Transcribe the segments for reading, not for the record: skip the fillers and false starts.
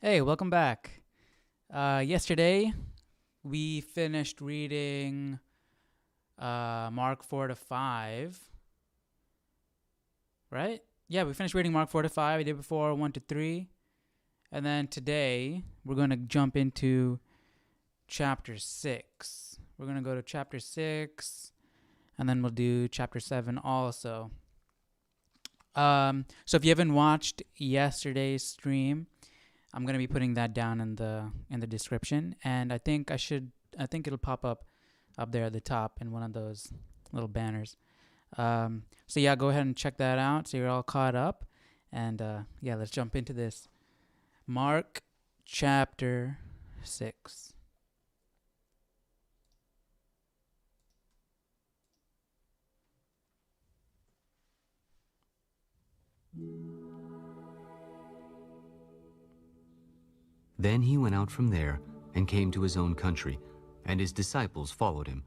Hey, welcome back. Yesterday, we finished reading Mark 4 to 5, right? Yeah, we finished reading Mark 4 to 5. We did before 1 to 3. And then today, we're going to jump into chapter 6. We're going to go to chapter 6, and then we'll do chapter 7 also. So if you haven't watched yesterday's stream, I'm gonna be putting that down in the description, and I think it'll pop up there at the top in one of those little banners. So yeah, go ahead and check that out so you're all caught up, and yeah, let's jump into this. Mark chapter 6. Then he went out from there and came to his own country, and his disciples followed him.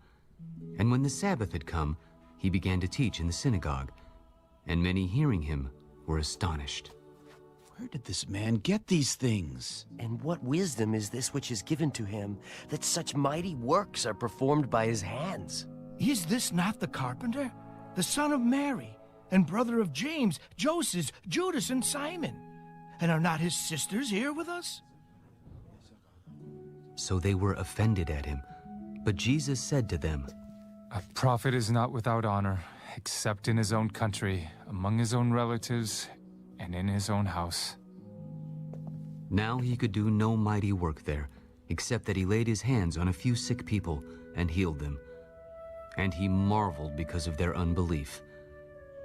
And when the Sabbath had come, he began to teach in the synagogue, and many hearing him were astonished. Where did this man get these things? And what wisdom is this which is given to him, that such mighty works are performed by his hands? Is this not the carpenter, the son of Mary, and brother of James, Joseph, Judas, and Simon? And are not his sisters here with us? So they were offended at him. But Jesus said to them, A prophet is not without honor, except in his own country, among his own relatives, and in his own house. Now he could do no mighty work there, except that he laid his hands on a few sick people and healed them. And he marveled because of their unbelief.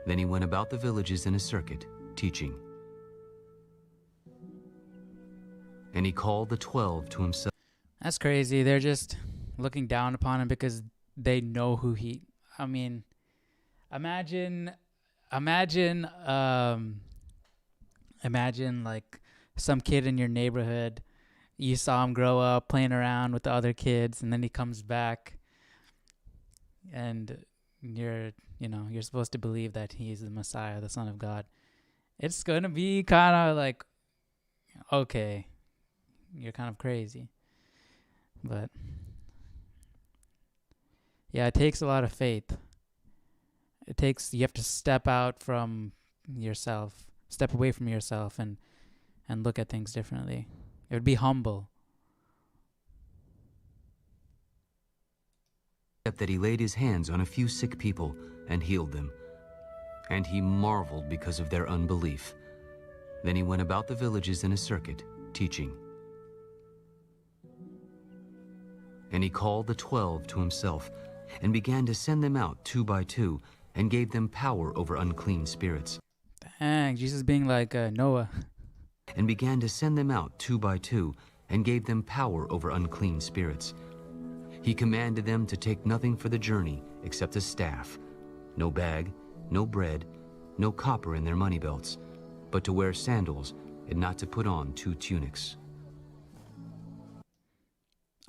Then he went about the villages in a circuit, teaching. And he called the 12 to himself. That's crazy. They're just looking down upon him because they know who imagine like some kid in your neighborhood. You saw him grow up playing around with the other kids, and then he comes back, and you're supposed to believe that he's the Messiah, the Son of God. It's gonna be kind of like, okay, you're kind of crazy. But yeah, it takes a lot of faith. You have to step out from yourself, step away from yourself, and look at things differently. It would be humble. Except that he laid his hands on a few sick people and healed them. And he marveled because of their unbelief. Then he went about the villages in a circuit, teaching. And he called the 12 to himself, and began to send them out 2 by 2, and gave them power over unclean spirits. Dang, Jesus being like Noah. And began to send them out 2 by 2, and gave them power over unclean spirits. He commanded them to take nothing for the journey except a staff, no bag, no bread, no copper in their money belts, but to wear sandals and not to put on 2 tunics.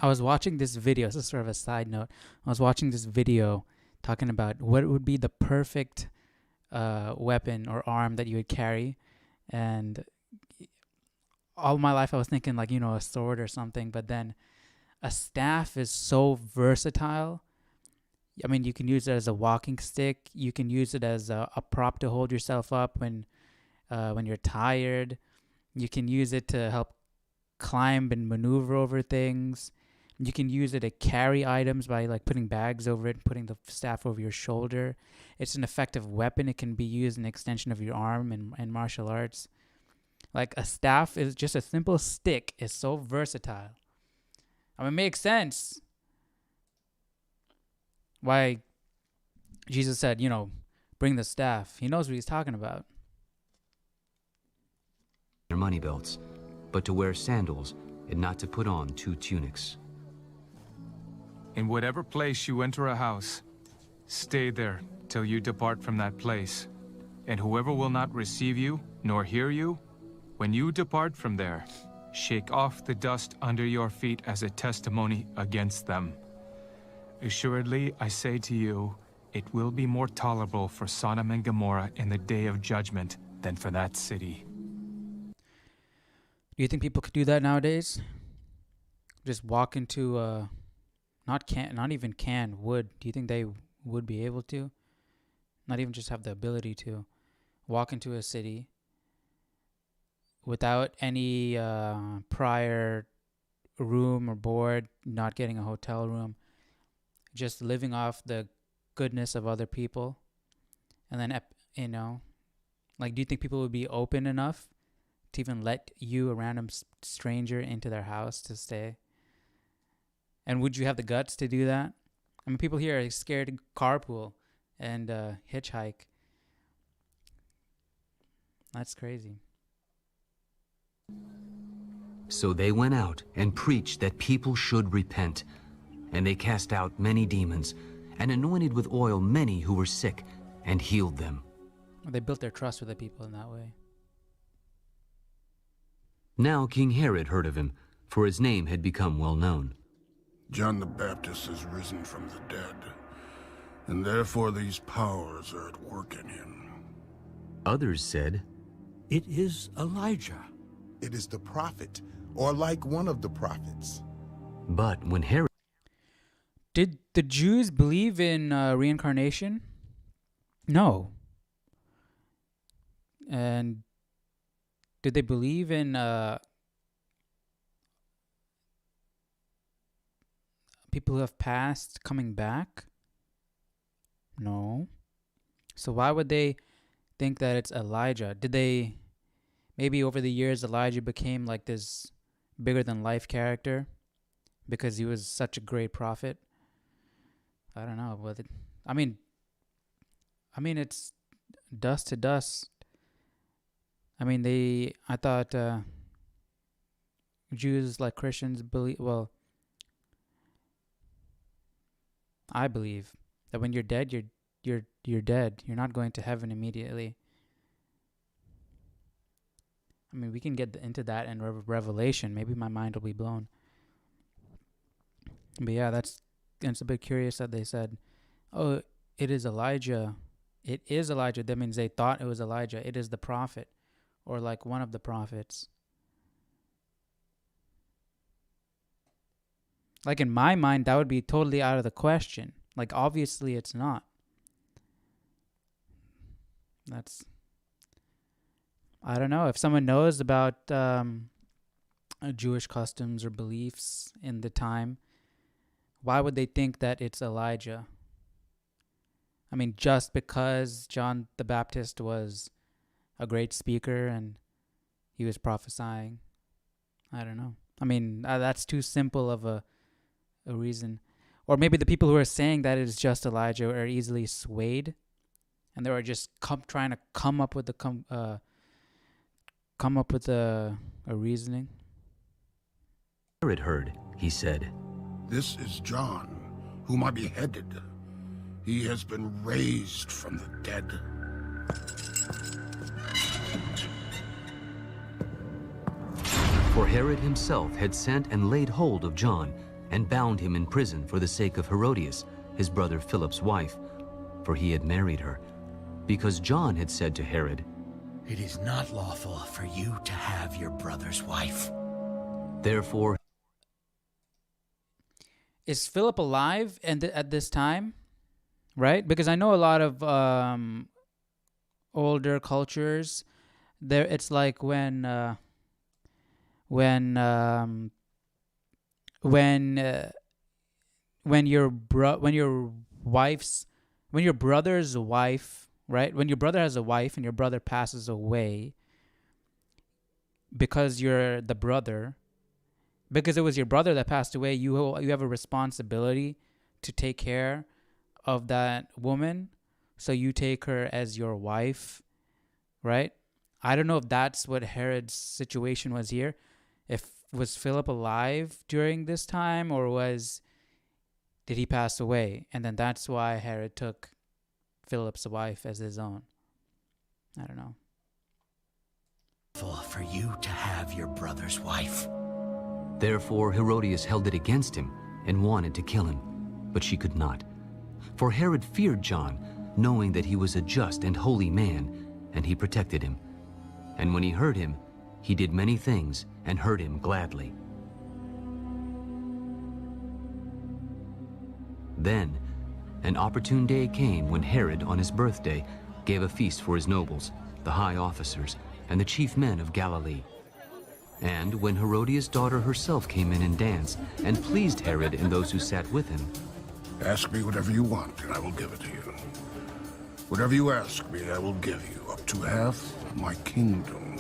I was watching this video. This is sort of a side note. I was watching this video talking about what would be the perfect weapon or arm that you would carry. And all my life I was thinking like, a sword or something. But then a staff is so versatile. I mean, you can use it as a walking stick. You can use it as a prop to hold yourself up when you're tired. You can use it to help climb and maneuver over things. You can use it to carry items by like putting bags over it and putting the staff over your shoulder. It's an effective weapon. It can be used in extension of your arm in martial arts. Like a staff is just a simple stick. It's so versatile. I mean, it makes sense why Jesus said, bring the staff. He knows what he's talking about. Their money belts, but to wear sandals and not to put on 2 tunics. In whatever place you enter a house, stay there till you depart from that place. And whoever will not receive you, nor hear you, when you depart from there, shake off the dust under your feet as a testimony against them. Assuredly, I say to you, it will be more tolerable for Sodom and Gomorrah in the day of judgment than for that city. Do you think people could do that nowadays? Just walk into not even would. Do you think they would be able to? Not even just have the ability to walk into a city without any prior room or board, not getting a hotel room, just living off the goodness of other people, and then like, do you think people would be open enough to even let you, a random stranger, into their house to stay? And would you have the guts to do that? I mean, people here are scared to carpool and hitchhike. That's crazy. So they went out and preached that people should repent. And they cast out many demons, and anointed with oil many who were sick, and healed them. They built their trust with the people in that way. Now King Herod heard of him, for his name had become well known. John the Baptist is risen from the dead, and therefore these powers are at work in him. Others said, It is Elijah. It is the prophet, or like one of the prophets. But when Herod... Did the Jews believe in reincarnation? No. And did they believe in people who have passed coming back? No. So why would they think that it's Elijah? Did they, maybe over the years, Elijah became like this bigger than life character because he was such a great prophet? I don't know, but I mean, it's dust to dust. I mean, I thought Jews, like Christians, I believe that when you're dead, you're dead. You're not going to heaven immediately. I mean, we can get into that in Revelation. Maybe my mind will be blown. But yeah, it's a bit curious that they said, oh, it is Elijah. It is Elijah. That means they thought it was Elijah. It is the prophet, or like one of the prophets. Like, in my mind, that would be totally out of the question. Like, obviously it's not. I don't know. If someone knows about Jewish customs or beliefs in the time, why would they think that it's Elijah? I mean, just because John the Baptist was a great speaker and he was prophesying? I don't know. I mean, that's too simple of a reason. Or maybe the people who are saying that it is just Elijah are easily swayed, and they were just trying to come up with a reasoning. Herod heard, he said, This is John, whom I beheaded. He has been raised from the dead. For Herod himself had sent and laid hold of John, and bound him in prison for the sake of Herodias, his brother Philip's wife, for he had married her, because John had said to Herod, It is not lawful for you to have your brother's wife. Therefore, is Philip alive at this time? Right? Because I know a lot of older cultures, it's like when your brother's wife, right? When your brother has a wife and your brother passes away, because you're the brother, because it was your brother that passed away, you have a responsibility to take care of that woman. So you take her as your wife, right? I don't know if that's what Herod's situation was here. Was Philip alive during this time, or did he pass away? And then that's why Herod took Philip's wife as his own. I don't know. For you to have your brother's wife. Therefore Herodias held it against him and wanted to kill him, but she could not. For Herod feared John, knowing that he was a just and holy man, and he protected him. And when he heard him, he did many things and heard him gladly. Then, an opportune day came when Herod, on his birthday, gave a feast for his nobles, the high officers, and the chief men of Galilee. And when Herodias' daughter herself came in and danced, and pleased Herod and those who sat with him. Ask me whatever you want, and I will give it to you. Whatever you ask me, I will give you, up to half of my kingdom.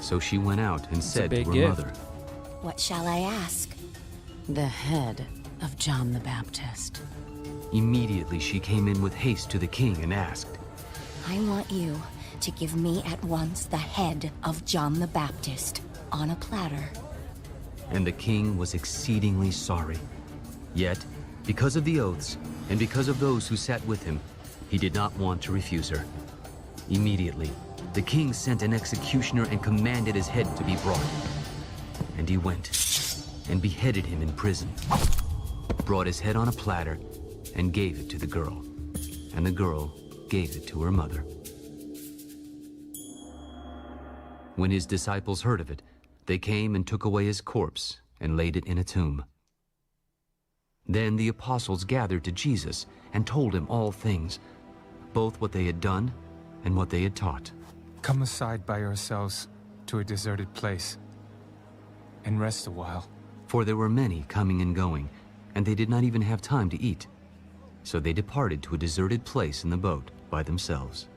So she went out and said to her gift. mother, What shall I ask? The head of John the Baptist. Immediately she came in with haste to the king and asked, I want you to give me at once the head of John the Baptist on a platter. And the king was exceedingly sorry. Yet, because of the oaths, and because of those who sat with him, he did not want to refuse her. Immediately, the king sent an executioner and commanded his head to be brought. And he went and beheaded him in prison, brought his head on a platter, and gave it to the girl. And the girl gave it to her mother. When his disciples heard of it, they came and took away his corpse and laid it in a tomb. Then the apostles gathered to Jesus and told him all things, both what they had done and what they had taught. Come aside by yourselves to a deserted place and rest a while. For there were many coming and going, and they did not even have time to eat. So they departed to a deserted place in the boat by themselves.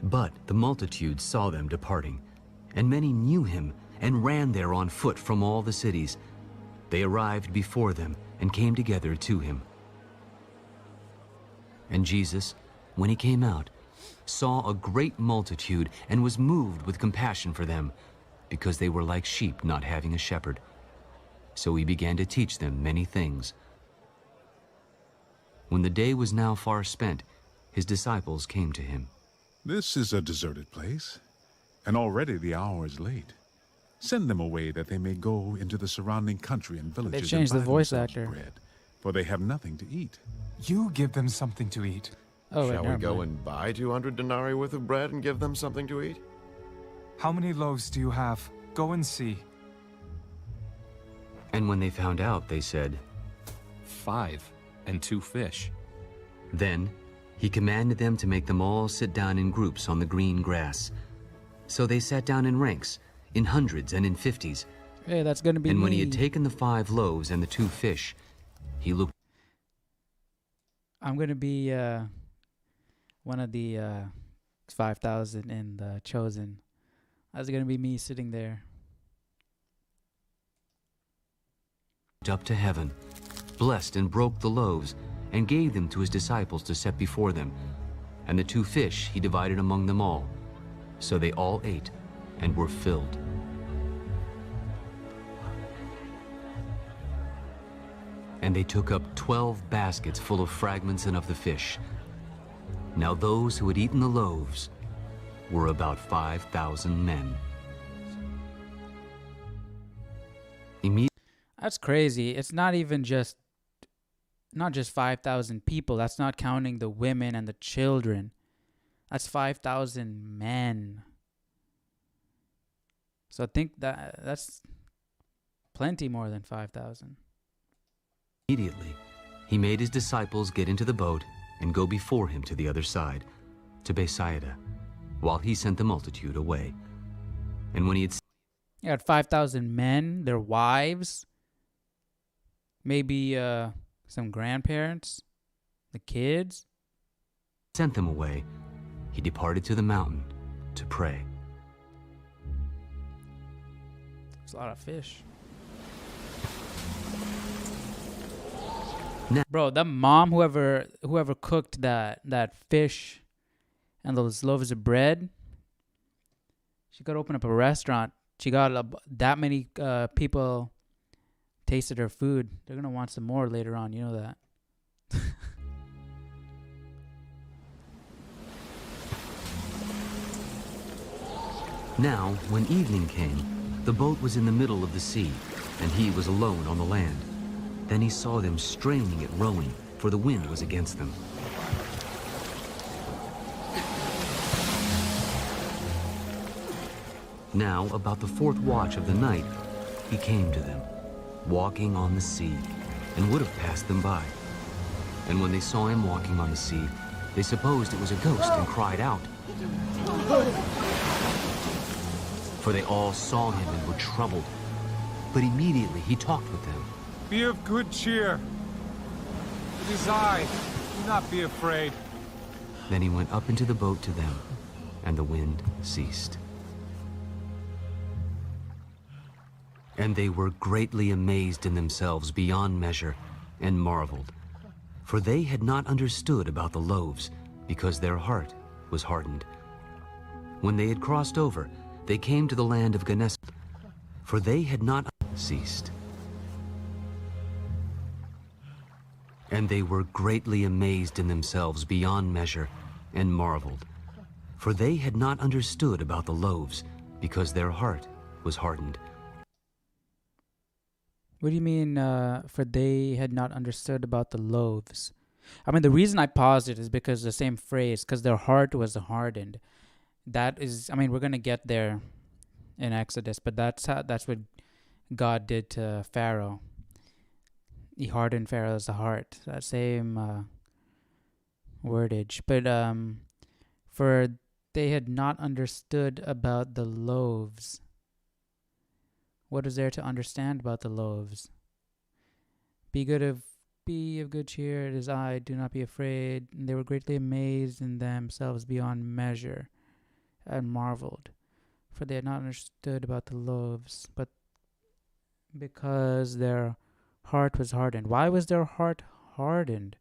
But the multitude saw them departing, and many knew him and ran there on foot from all the cities. They arrived before them and came together to him. And Jesus, when he came out, saw a great multitude and was moved with compassion for them, because they were like sheep not having a shepherd. So he began to teach them many things. When the day was now far spent, his disciples came to him. This is a deserted place, and already the hour is late. Send them away that they may go into the surrounding country and villages. They changed the and buy voice themselves actor. bread, for they have nothing to eat. You give them something to eat. Oh, wait, Shall we never go mind. and buy 200 denarii worth of bread and give them something to eat? How many loaves do you have? Go and see. And when they found out, they said, 5 and 2 fish. Then he commanded them to make them all sit down in groups on the green grass. So they sat down in ranks, in hundreds and in 50s. Hey, that's gonna be And me. when he had taken the 5 loaves and the 2 fish, he looked. I'm gonna be one of the 5,000 in the Chosen. That's gonna be me sitting there. Up to heaven, blessed and broke the loaves, and gave them to his disciples to set before them. And the 2 fish he divided among them all. So they all ate and were filled. And they took up 12 baskets full of fragments and of the fish. Now those who had eaten the loaves were about 5,000 men. That's crazy. It's not even just 5,000 people. That's not counting the women and the children. That's 5,000 men. So I think that's plenty more than 5,000. Immediately, he made his disciples get into the boat and go before him to the other side, to Bethsaida, while he sent the multitude away. And when he had You got 5,000 men, their wives, maybe some grandparents, the kids. sent them away, he departed to the mountain to pray. There's a lot of fish. Now, bro, the mom, whoever cooked that fish and those loaves of bread, she could open up a restaurant. She got that many people tasted her food. They're gonna want some more later on. You know that. Now, when evening came, the boat was in the middle of the sea, and he was alone on the land. Then he saw them straining at rowing, for the wind was against them. Now, about the 4th watch of the night, he came to them, walking on the sea, and would have passed them by. And when they saw him walking on the sea, they supposed it was a ghost and cried out. For they all saw him and were troubled. But immediately he talked with them. Be of good cheer. It is I. Do not be afraid. Then he went up into the boat to them, and the wind ceased. And they were greatly amazed in themselves beyond measure, and marveled. For they had not understood about the loaves, because their heart was hardened. When they had crossed over, they came to the land of Gennesaret, for they had not ceased. And they were greatly amazed in themselves beyond measure, and marveled. For they had not understood about the loaves, because their heart was hardened. What do you mean, for they had not understood about the loaves? I mean, the reason I paused it is because the same phrase, because their heart was hardened. That is, I mean, we're going to get there in Exodus, but that's what God did to Pharaoh. He hardened Pharaoh's heart. That same wordage. But for they had not understood about the loaves. What is there to understand about the loaves? Be of good cheer, it is I, do not be afraid. And they were greatly amazed in themselves beyond measure, and marveled. For they had not understood about the loaves, but because their heart was hardened. Why was their heart hardened?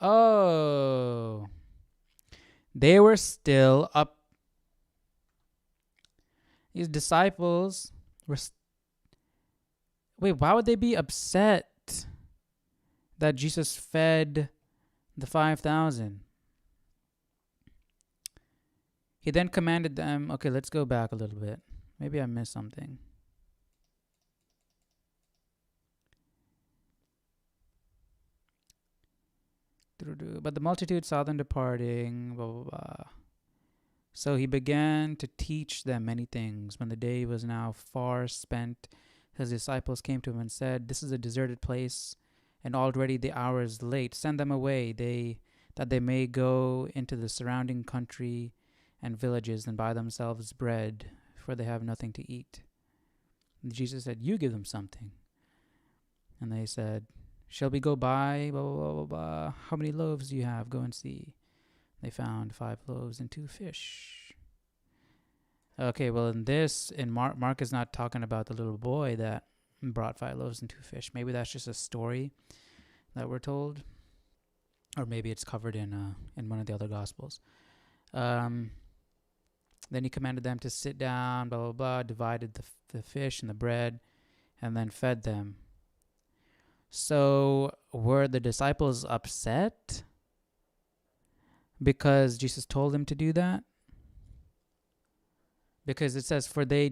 Oh, they were still up. These disciples were. Wait, why would they be upset that Jesus fed the 5,000? He then commanded them. Okay, let's go back a little bit. Maybe I missed something. But the multitude saw them departing, blah, blah, blah. So he began to teach them many things. When the day was now far spent, his disciples came to him and said, "This is a deserted place, and already the hour is late. Send them away, that they may go into the surrounding country and villages and buy themselves bread, for they have nothing to eat." And Jesus said, "You give them something." And they said, "Shall we go buy, blah, blah, blah, blah, blah. How many loaves do you have? Go and see." They found 5 loaves and 2 fish. Okay, well, in Mark is not talking about the little boy that brought 5 loaves and 2 fish. Maybe that's just a story that we're told. Or maybe it's covered in one of the other Gospels. Then he commanded them to sit down, blah, blah, blah, divided the fish and the bread, and then fed them. So were the disciples upset because Jesus told them to do that? Because it says, for they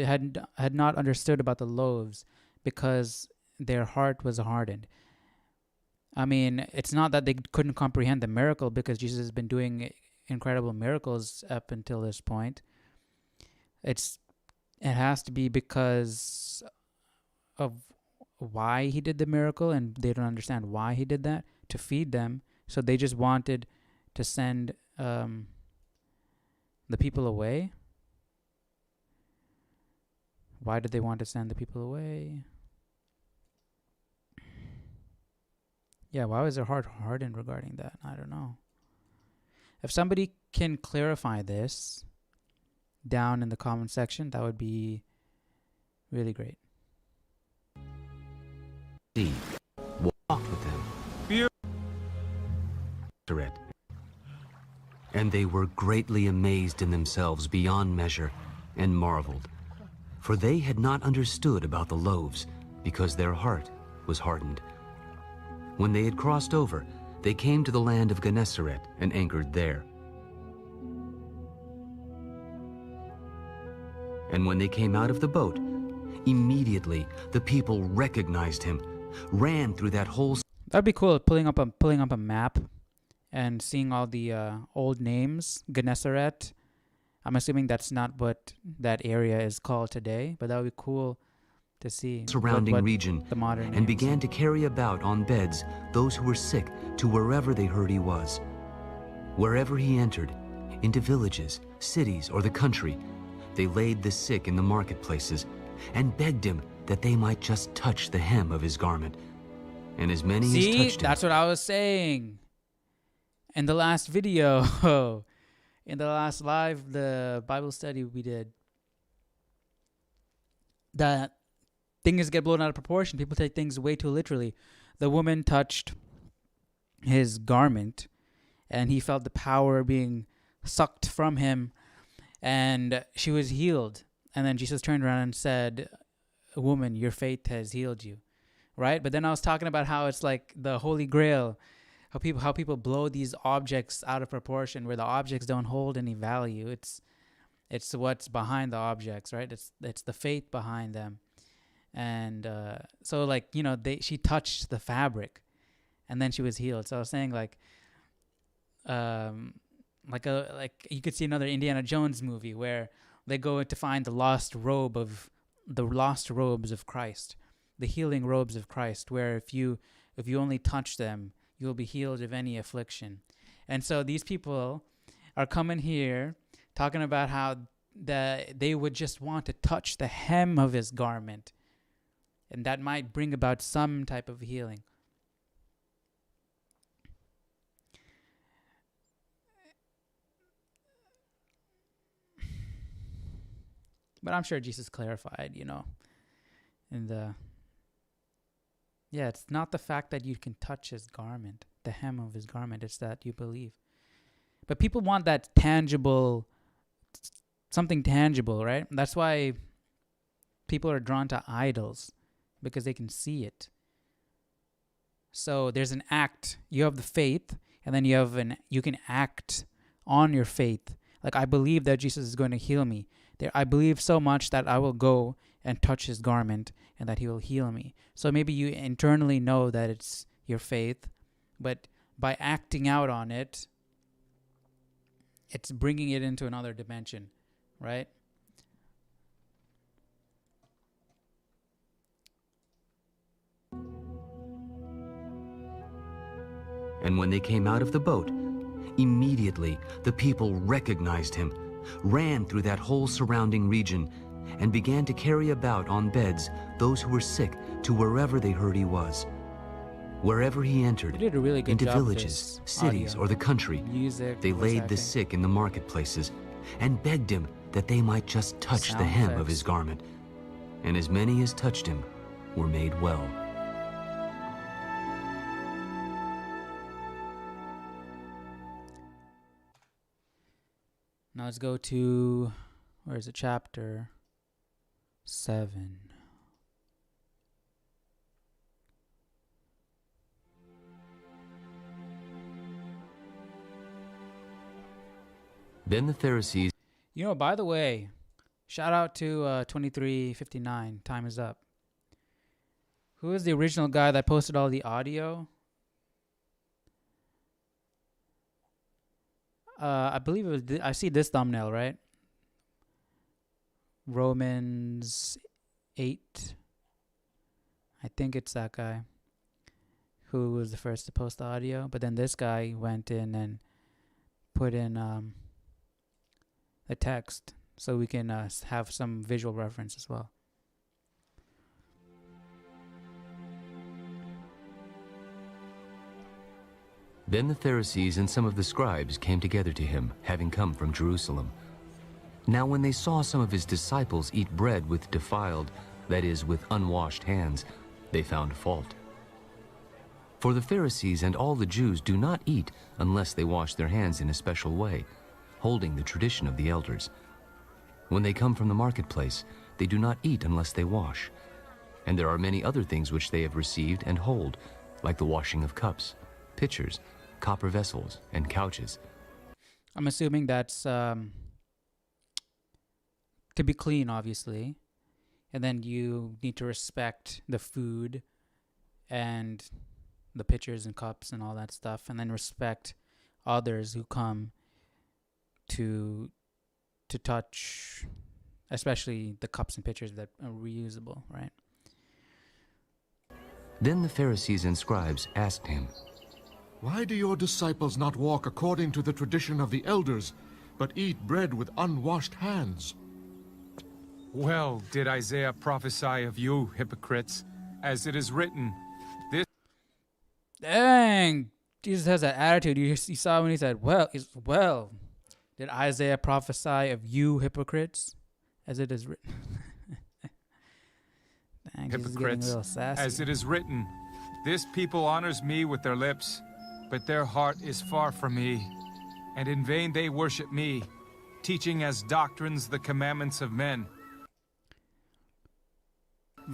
had not understood about the loaves, because their heart was hardened. I mean, it's not that they couldn't comprehend the miracle, because Jesus has been doing incredible miracles up until this point. It has to be because of why he did the miracle, and they don't understand why he did that, to feed them. So they just wanted to send the people away. Why did they want to send the people away? Yeah, why was their heart hardened regarding that? I don't know. If somebody can clarify this down in the comment section, that would be really great. He walked with them. And they were greatly amazed in themselves beyond measure, and marveled. For they had not understood about the loaves, because their heart was hardened. When they had crossed over, they came to the land of Gennesaret and anchored there. And when they came out of the boat, immediately the people recognized him, ran through that whole... That'd be cool, pulling up a map and seeing all the old names. Gennesaret. I'm assuming that's not what that area is called today, but that would be cool to see. Surrounding region, the modern and names. began to carry about on beds those who were sick to wherever they heard he was. Wherever he entered, into villages, cities, or the country, they laid the sick in the marketplaces and begged him that they might just touch the hem of his garment. And as many as touched him. That's what I was saying in the last video. In the last live, the Bible study we did, that things get blown out of proportion. People take things way too literally. The woman touched his garment, and he felt the power being sucked from him, and she was healed. And then Jesus turned around and said, "Woman, your faith has healed you." Right? But then I was talking about how it's like the Holy Grail, how people blow these objects out of proportion, where the objects don't hold any value. It's what's behind the objects, right? It's the faith behind them. And so, like, you know, she touched the fabric, and then she was healed. So I was saying, like you could see another Indiana Jones movie where they go to find the lost robes of Christ, the healing robes of Christ, where if you only touch them, you will be healed of any affliction. And so these people are coming here talking about how they would just want to touch the hem of his garment, and that might bring about some type of healing. But I'm sure Jesus clarified, you know, it's not the fact that you can touch his garment, the hem of his garment. It's that you believe. But people want that tangible, something tangible, right? That's why people are drawn to idols, because they can see it. So there's an act. You have the faith, and then you can act on your faith. Like, I believe that Jesus is going to heal me. I believe so much that I will go and touch his garment and that he will heal me. So maybe you internally know that it's your faith, but by acting out on it, it's bringing it into another dimension, right? And when they came out of the boat, immediately the people recognized him, ran through that whole surrounding region, and began to carry about on beds those who were sick to wherever they heard he was. Wherever he entered, They did a really good into job with villages, this cities, audio. or the country, Music, they voice laid the acting. sick in the marketplaces and begged him that they might just touch the Sound hem of effects. his garment. And as many as touched him were made well. Now let's go to, where is it? Chapter 7. Then the Pharisees. You know, by the way, shout out to 2359. Time is up. Who is the original guy that posted all the audio? I believe it was. I see this thumbnail, right? Romans 8. I think it's that guy who was the first to post the audio. But then this guy went in and put in the text so we can have some visual reference as well. Then the Pharisees and some of the scribes came together to him, having come from Jerusalem. Now when they saw some of his disciples eat bread with defiled, that is, with unwashed hands, they found fault. For the Pharisees and all the Jews do not eat unless they wash their hands in a special way, holding the tradition of the elders. When they come from the marketplace, they do not eat unless they wash. And there are many other things which they have received and hold, like the washing of cups, pitchers, copper vessels, and couches. I'm assuming that's to be clean, obviously. And then you need to respect the food and the pitchers and cups and all that stuff. And then respect others who come to to touch, especially the cups and pitchers that are reusable, right? Then the Pharisees and scribes asked him, "Why do your disciples not walk according to the tradition of the elders, but eat bread with unwashed hands?" Well did Isaiah prophesy of you, hypocrites, as it is written, this... Dang! Jesus has that attitude. You saw when he said, well, did Isaiah prophesy of you, hypocrites, as it is written? Dang, Hypocrites, a little sassy. as it is written, this people honors me with their lips, but their heart is far from me, and in vain they worship me, teaching as doctrines the commandments of men.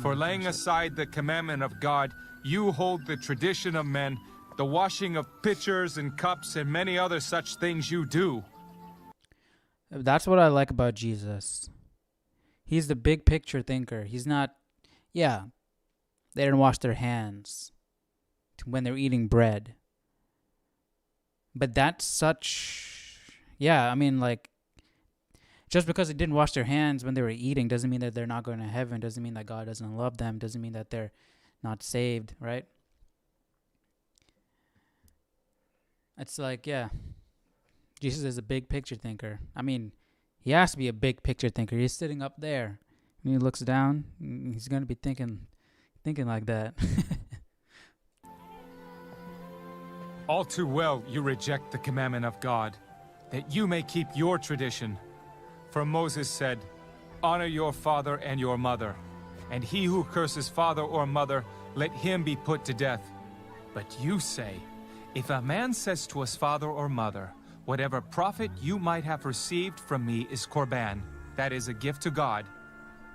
For laying aside the commandment of God, you hold the tradition of men, the washing of pitchers and cups, and many other such things you do. That's what I like about Jesus. He's the big picture thinker. He's not, they didn't wash their hands when they're eating bread. But that's such, just because they didn't wash their hands when they were eating doesn't mean that they're not going to heaven, doesn't mean that God doesn't love them, doesn't mean that they're not saved, right? It's like, Jesus is a big picture thinker. I mean, he has to be a big picture thinker. He's sitting up there, and he looks down, and he's going to be thinking like that. All too well you reject the commandment of God, that you may keep your tradition. For Moses said, honor your father and your mother, and he who curses father or mother, let him be put to death. But you say, if a man says to his father or mother, whatever profit you might have received from me is korban, that is a gift to God,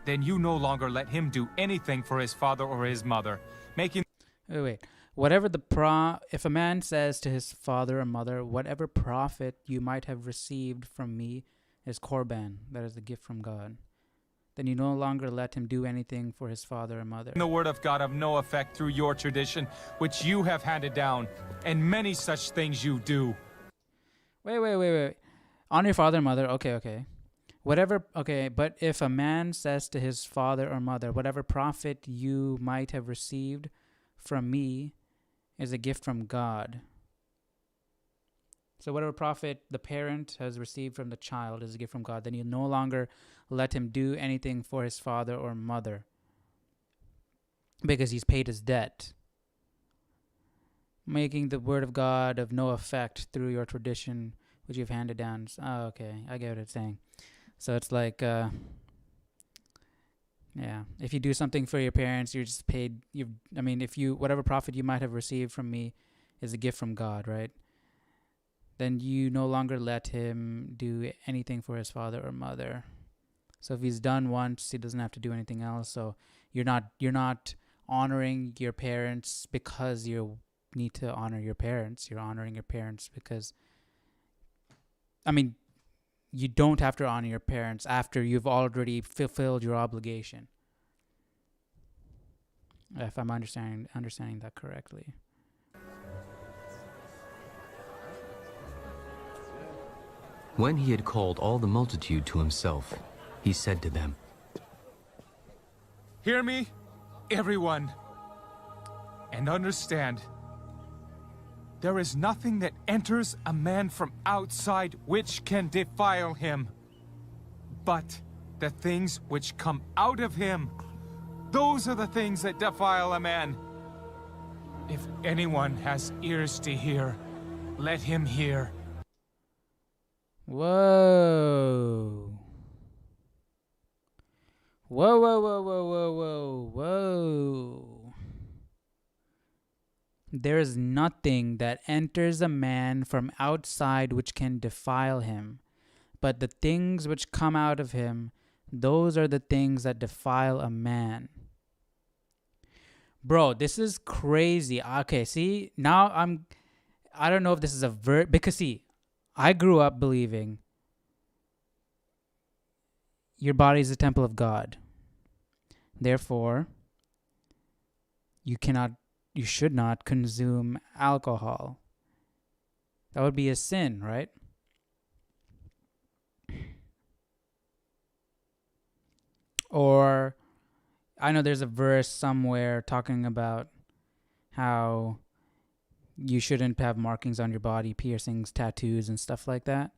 then you no longer let him do anything for his father or his mother, making... Wait. If a man says to his father or mother, whatever profit you might have received from me is korban, that is a gift from God, then you no longer let him do anything for his father or mother. The word of God of no effect through your tradition, which you have handed down, and many such things you do. Wait. Honor your father and mother, okay. But if a man says to his father or mother, whatever profit you might have received from me is a gift from God. So whatever profit the parent has received from the child is a gift from God, then you no longer let him do anything for his father or mother because he's paid his debt. Making the word of God of no effect through your tradition, which you've handed down. Oh, okay. I get what it's saying. So it's like, if you do something for your parents, you're just paid. Whatever profit you might have received from me is a gift from God, right? Then you no longer let him do anything for his father or mother. So if he's done once, he doesn't have to do anything else. So you're not honoring your parents because you need to honor your parents. You're honoring your parents because, you don't have to honor your parents after you've already fulfilled your obligation. If I'm understanding that correctly. When he had called all the multitude to himself, he said to them, Hear me, everyone, and understand. There is nothing that enters a man from outside which can defile him, but the things which come out of him, those are the things that defile a man. If anyone has ears to hear, let him hear. Whoa. There is nothing that enters a man from outside which can defile him, but the things which come out of him, those are the things that defile a man. Bro, this is crazy. Okay, see, now I don't know if this is because see, I grew up believing your body is a temple of God. Therefore, you should not consume alcohol. That would be a sin, right? Or I know there's a verse somewhere talking about how you shouldn't have markings on your body, piercings, tattoos, and stuff like that.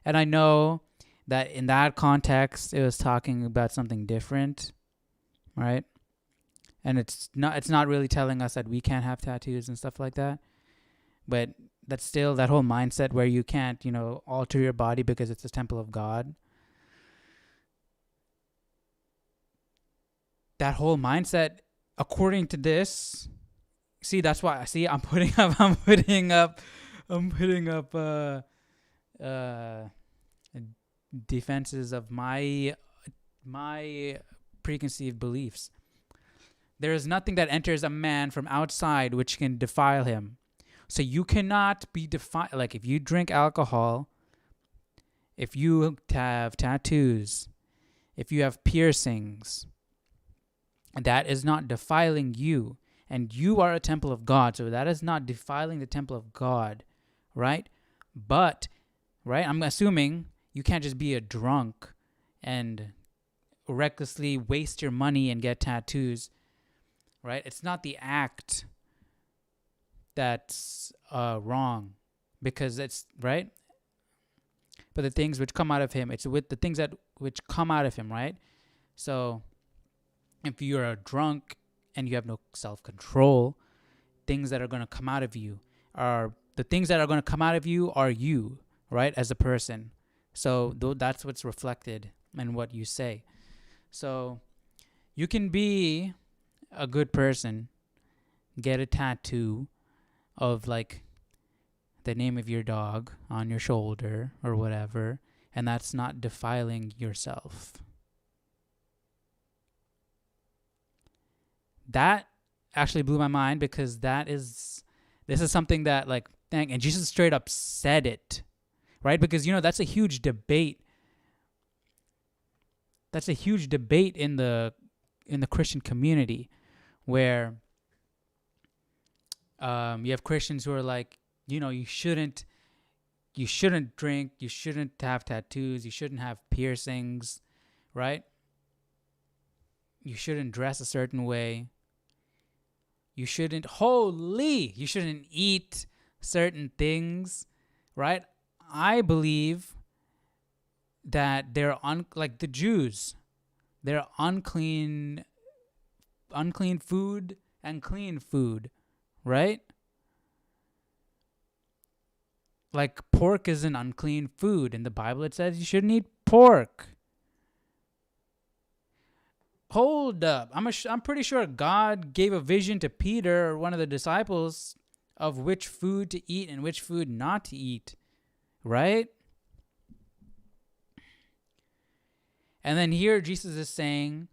And I know that in that context, it was talking about something different, right? And it's not really telling us that we can't have tattoos and stuff like that. But that's still that whole mindset where you can't, alter your body because it's a temple of God. That whole mindset, according to this, see, that's why I'm putting up defenses of my preconceived beliefs. There is nothing that enters a man from outside which can defile him. So you cannot be defiled. Like if you drink alcohol, if you have tattoos, if you have piercings, that is not defiling you. And you are a temple of God. So that is not defiling the temple of God, right? But, right, I'm assuming you can't just be a drunk and recklessly waste your money and get tattoos, right? It's not the act that's wrong, because it's, right? But the things which come out of him, it's with the things which come out of him, right? So if you're a drunk and you have no self-control, things that are going to come out of you are you, right, as a person. So that's what's reflected in what you say. So you can be a good person, get a tattoo of like the name of your dog on your shoulder or whatever, and that's not defiling yourself. That actually blew my mind, because this is something that and Jesus straight up said it, right? Because that's a huge debate. That's a huge debate in the Christian community, where you have Christians who are like, you shouldn't drink, you shouldn't have tattoos, you shouldn't have piercings, right? You shouldn't dress a certain way. You shouldn't eat certain things, right? I believe that they're like the Jews. They're unclean food and clean food, right? Like pork is an unclean food. In the Bible it says you shouldn't eat pork. Hold up. I'm pretty sure God gave a vision to Peter, or one of the disciples, of which food to eat and which food not to eat, right? And then here Jesus is saying,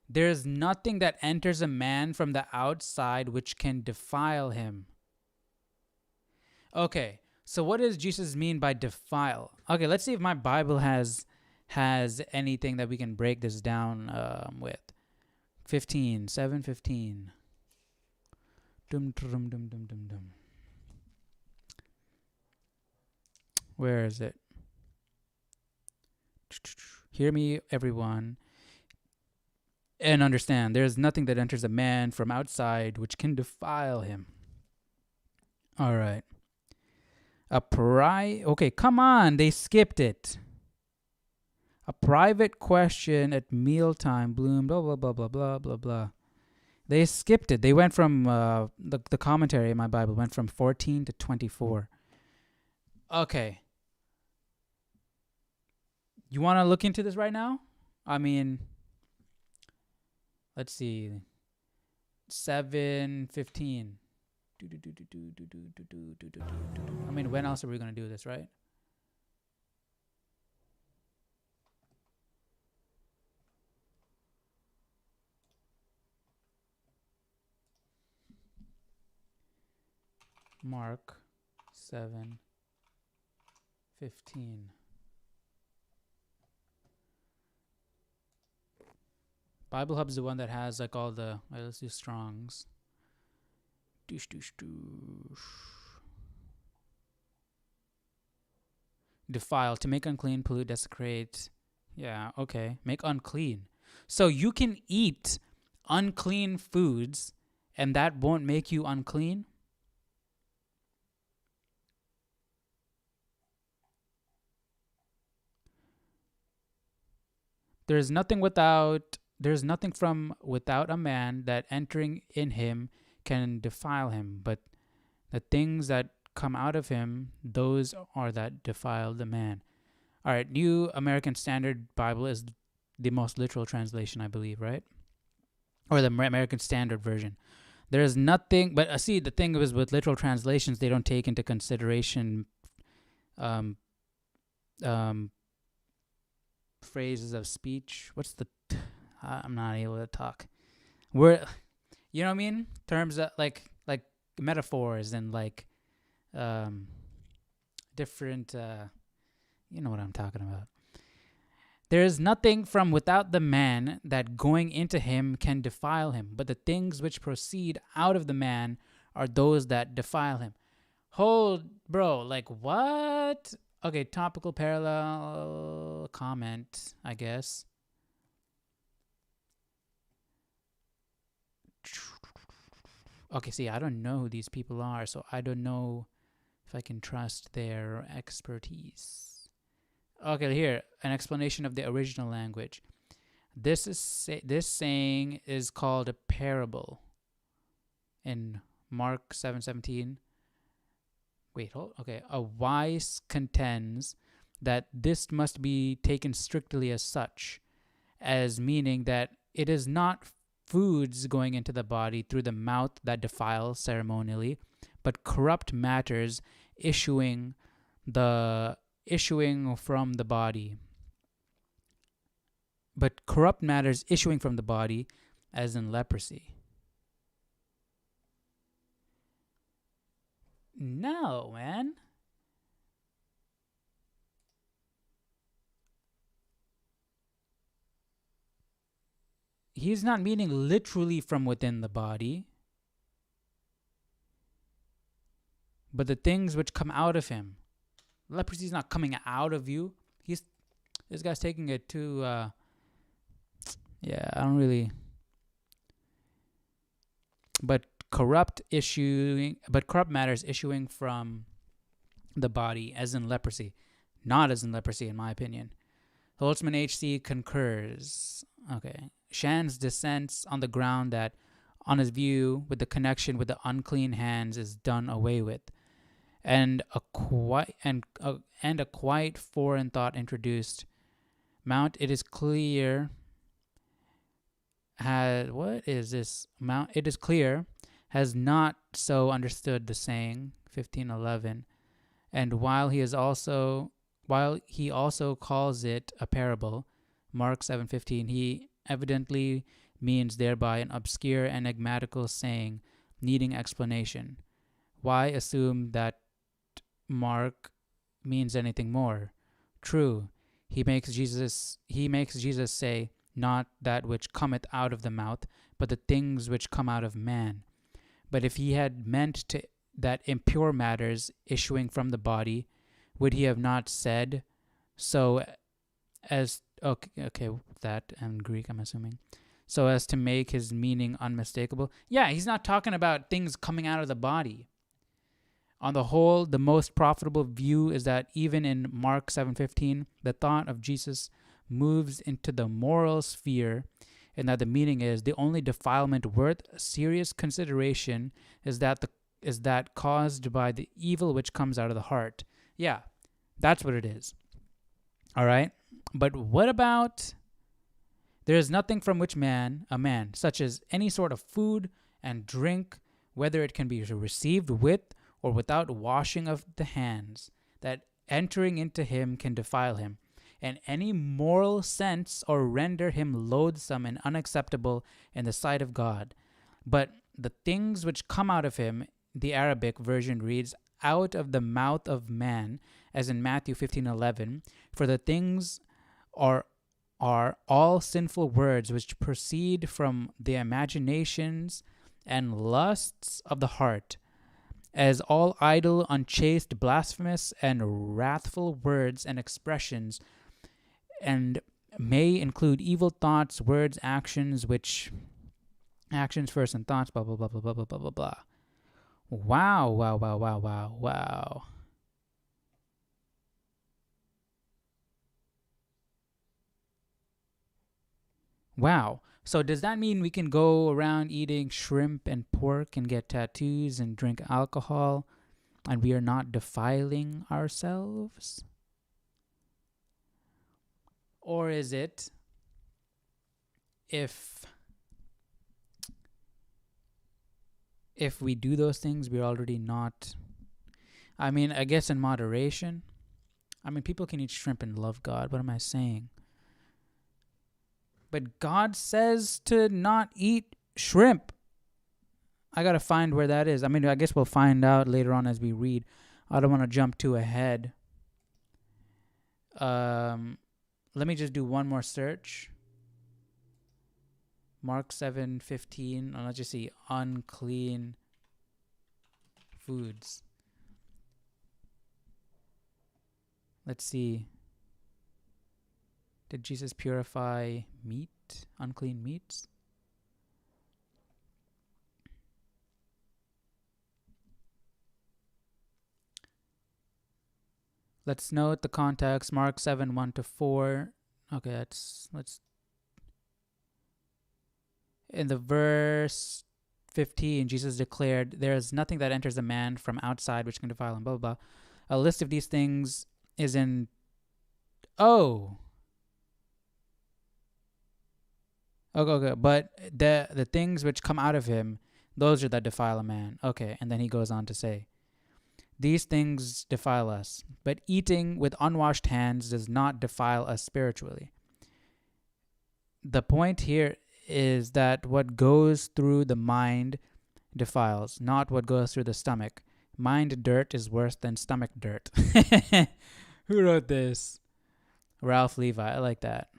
there's nothing that enters a man from the outside which can defile him. Okay, so what does Jesus mean by defile? Okay, let's see if my Bible has anything that we can break this down with. 7:15. Where is it? Hear me, everyone, and understand. There is nothing that enters a man from outside which can defile him. All right. Okay, come on. They skipped it. A private question at mealtime bloomed, blah, blah, blah, blah, blah, blah, blah. They skipped it. They went from, the commentary in my Bible went from 14 to 24. Okay. You want to look into this right now? I mean, let's see. 7:15. I mean, when else are we going to do this, right? Mark 7:15. Bible Hub is the one that has like all the. Let's do Strong's. Defile, to make unclean, pollute, desecrate. Yeah, okay. Make unclean. So you can eat unclean foods and that won't make you unclean? There's nothing from without a man that entering in him can defile him, but the things that come out of him, those are that defile the man. All right, New American Standard Bible is the most literal translation, I believe, right? Or the American Standard Version. There is nothing, but see, the thing is with literal translations, they don't take into consideration phrases of speech. I'm not able to talk. You know what I mean? Terms of like metaphors and like different, you know what I'm talking about. There is nothing from without the man that going into him can defile him, but the things which proceed out of the man are those that defile him. Hold, bro, like what? Okay, topical parallel comment, I guess. Okay, see, I don't know who these people are, so I don't know if I can trust their expertise. Okay, here, an explanation of the original language. This saying is called a parable in Mark 7:17. Wait, hold. Okay, a wise contends that this must be taken strictly as such, as meaning that it is not foods going into the body through the mouth that defile ceremonially, but corrupt matters issuing from the body. But corrupt matters issuing from the body, as in leprosy. No, man. He's not meaning literally from within the body, but the things which come out of him. Leprosy is not coming out of you. This guy's taking it too. I don't really. But corrupt matters issuing from the body, as in leprosy, not as in leprosy, in my opinion. Holtzman HC concurs. Okay. Shan's dissents on the ground that, on his view, with the connection with the unclean hands is done away with, and a quite foreign thought introduced. Mount, it is clear. What is this? Mount, it is clear, has not so understood the saying, 15:11, and while he also calls it a parable, Mark 7:15, he evidently means thereby an obscure enigmatical saying needing explanation. Why assume that Mark means anything more? True, he makes Jesus say, not that which cometh out of the mouth, but the things which come out of man. But if he had meant that impure matters issuing from the body, would he have not said so as that and Greek, I'm assuming, so as to make his meaning unmistakable? Yeah, he's not talking about things coming out of the body. On the whole, the most profitable view is that even in Mark 7:15, the thought of Jesus moves into the moral sphere, and that the meaning is the only defilement worth serious consideration is that caused by the evil which comes out of the heart. Yeah, that's what it is. All right? But what about, there is nothing from which a man, such as any sort of food and drink, whether it can be received with or without washing of the hands, that entering into him can defile him, and any moral sense or render him loathsome and unacceptable in the sight of God. But the things which come out of him, the Arabic version reads, out of the mouth of man, as in Matthew 15:11, for the things are all sinful words which proceed from the imaginations and lusts of the heart, as all idle, unchaste, blasphemous, and wrathful words and expressions, and may include evil thoughts, words, actions, which actions first and thoughts, blah, blah, blah, blah, blah, blah, blah, blah, blah. Wow, wow, wow, wow, wow, wow. Wow. So does that mean we can go around eating shrimp and pork and get tattoos and drink alcohol and we are not defiling ourselves? Or is it if we do those things, we're already not... I mean, I guess in moderation. I mean, people can eat shrimp and love God. What am I saying? But God says to not eat shrimp. I got to find where that is. I mean, I guess we'll find out later on as we read. I don't want to jump too ahead. Let me just do one more search. Mark 7:15. Let's just see. Unclean foods. Let's see. Did Jesus purify meat? Unclean meats? Let's note the context. Mark 7:1-4. Okay, let's in the verse 15, Jesus declared, "There is nothing that enters a man from outside which can defile him." Blah blah blah. A list of these things is in. Okay. But the things which come out of him, those are that defile a man. Okay, and then he goes on to say, these things defile us, but eating with unwashed hands does not defile us spiritually. The point here is that what goes through the mind defiles, not what goes through the stomach. Mind dirt is worse than stomach dirt. Who wrote this? Ralph Levi. I like that.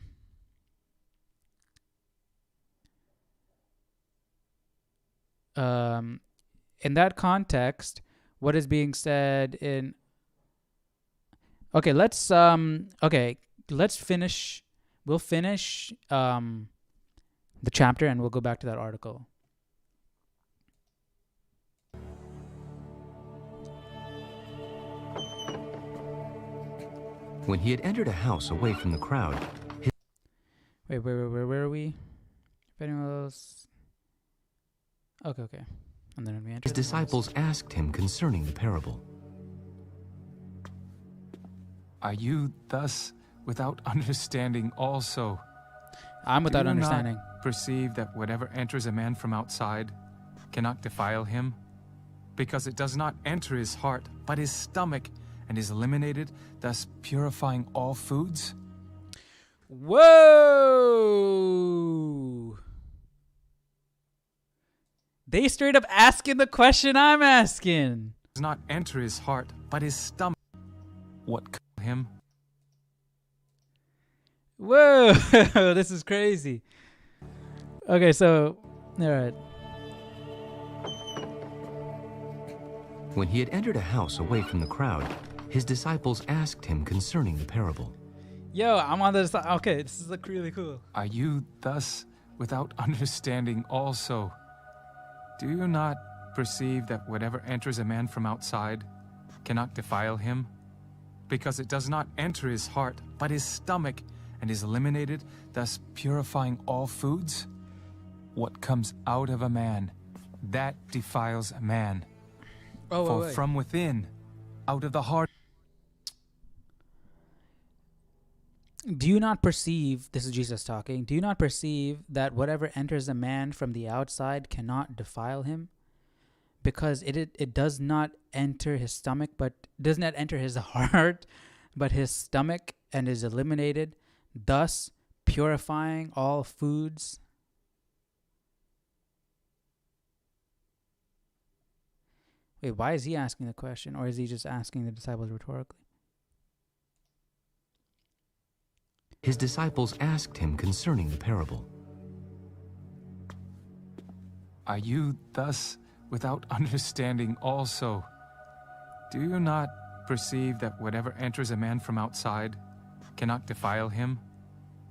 In that context, what is being said in... Okay, let's finish. We'll finish the chapter and we'll go back to that article. When he had entered a house away from the crowd, where are we? If anyone else... Okay. And then we his disciples asked him concerning the parable. Are you thus without understanding also? I'm without understanding. Do you not perceive that whatever enters a man from outside cannot defile him? Because it does not enter his heart, but his stomach, and is eliminated, thus purifying all foods? Whoa! They straight up asking the question I'm asking. Does not enter his heart, but his stomach. What kill him? Whoa! This is crazy. Okay, so, all right. When he had entered a house away from the crowd, his disciples asked him concerning the parable. Yo, I'm on this. Okay, this is really cool. Are you thus without understanding also? Do you not perceive that whatever enters a man from outside cannot defile him? Because it does not enter his heart, but his stomach, and is eliminated, thus purifying all foods? What comes out of a man, that defiles a man. For from within, out of the heart... Do you not perceive, this is Jesus talking, do you not perceive that whatever enters a man from the outside cannot defile him? Because it does not enter his stomach, but does not enter his heart, but his stomach, and is eliminated, thus purifying all foods. Wait, why is he asking the question? Or is he just asking the disciples rhetorically? His disciples asked him concerning the parable. Are you thus without understanding also? Do you not perceive that whatever enters a man from outside cannot defile him?